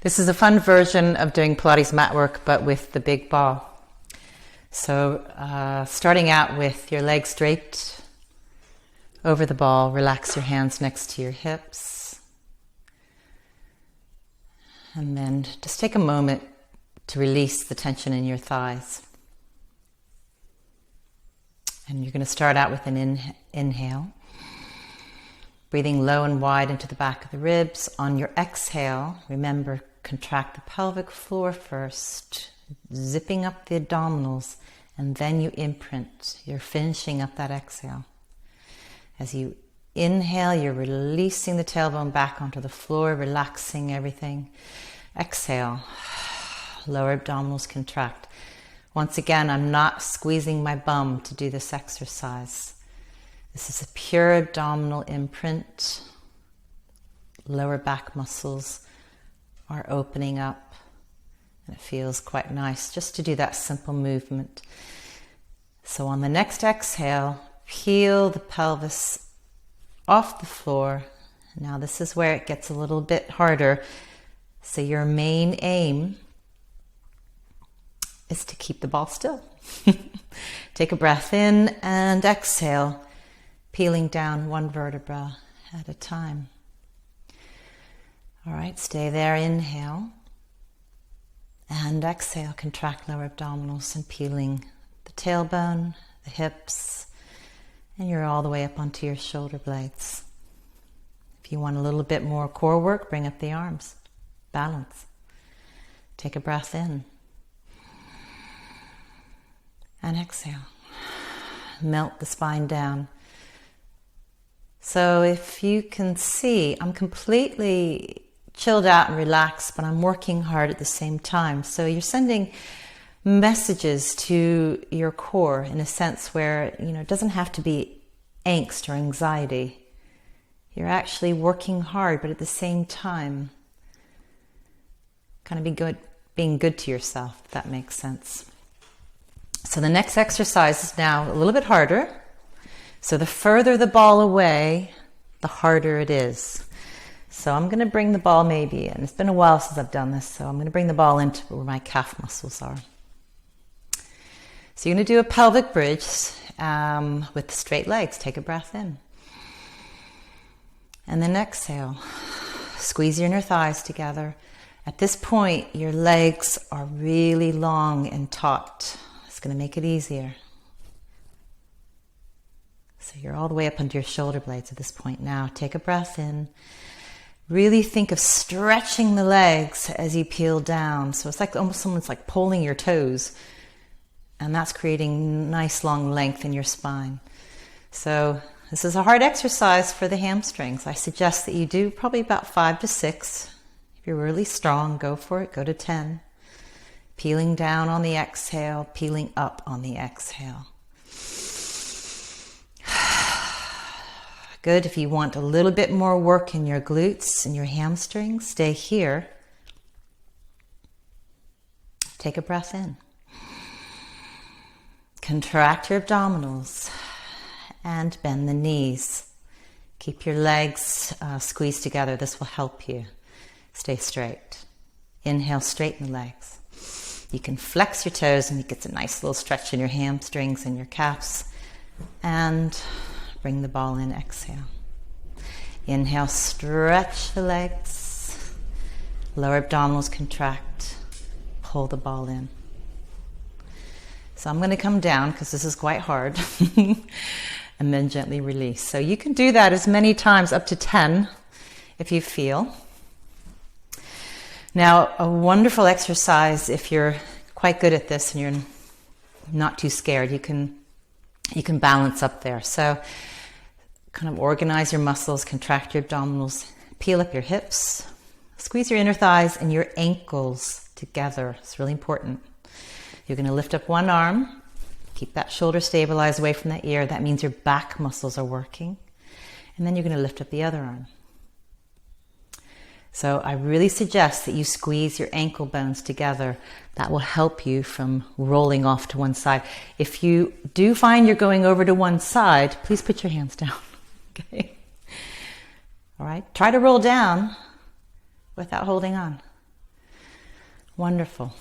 This is a fun version of doing Pilates mat work, but with the big ball. So starting out with your legs straight over the ball, relax your hands next to your hips. And then just take a moment to release the tension in your thighs. And you're going to start out with an inhale. Breathing low and wide into the back of the ribs. On your exhale, remember, contract the pelvic floor first, zipping up the abdominals, and then you imprint. You're finishing up that exhale. As you inhale, you're releasing the tailbone back onto the floor, relaxing everything. Exhale, lower abdominals contract. Once again, I'm not squeezing my bum to do this exercise. This is a pure abdominal imprint. Lower back muscles are opening up, and it feels quite nice just to do that simple movement. So on the next exhale, peel the pelvis off the floor. Now this is where it gets a little bit harder. So your main aim is to keep the ball still. Take a breath in and exhale, peeling down one vertebra at a time. All right, stay there. Inhale and exhale. Contract lower abdominals and peeling the tailbone, the hips, and you're all the way up onto your shoulder blades. If you want a little bit more core work, bring up the arms. Balance. Take a breath in and exhale. Melt the spine down. So if you can see, I'm completely chilled out and relaxed, but I'm working hard at the same time. So you're sending messages to your core in a sense where, it doesn't have to be angst or anxiety. You're actually working hard, but at the same time, kind of being good to yourself, if that makes sense. So the next exercise is now a little bit harder. So the further the ball away, the harder it is. So I'm going to bring the ball maybe, and it's been a while since I've done this, so I'm going to bring the ball into where my calf muscles are. So you're going to do a pelvic bridge with straight legs. Take a breath in. And then exhale. Squeeze your inner thighs together. At this point, your legs are really long and taut. It's going to make it easier. So you're all the way up under your shoulder blades at this point. Now take a breath in. Really think of stretching the legs as you peel down. So it's like almost someone's like pulling your toes. And that's creating nice long length in your spine. So this is a hard exercise for the hamstrings. I suggest that you do probably about 5 to 6. If you're really strong, go for it. Go to 10. Peeling down on the exhale, peeling up on the exhale. Good. If you want a little bit more work in your glutes and your hamstrings, stay here. Take a breath in. Contract your abdominals and bend the knees. Keep your legs squeezed together. This will help you stay straight. Inhale, straighten the legs. You can flex your toes and you get a nice little stretch in your hamstrings and your calves. And bring the ball in, exhale. Inhale, stretch the legs. Lower abdominals contract. Pull the ball in. So I'm going to come down because this is quite hard. And then gently release. So you can do that as many times, up to 10, if you feel. Now, a wonderful exercise if you're quite good at this and you're not too scared, you can balance up there. So kind of organize your muscles, contract your abdominals, peel up your hips, squeeze your inner thighs and your ankles together. It's really important. You're going to lift up one arm, keep that shoulder stabilized away from that ear. That means your back muscles are working. And then you're going to lift up the other arm. So I really suggest that you squeeze your ankle bones together. That will help you from rolling off to one side. If you do find you're going over to one side, please put your hands down. Okay. All right. Try to roll down without holding on. Wonderful.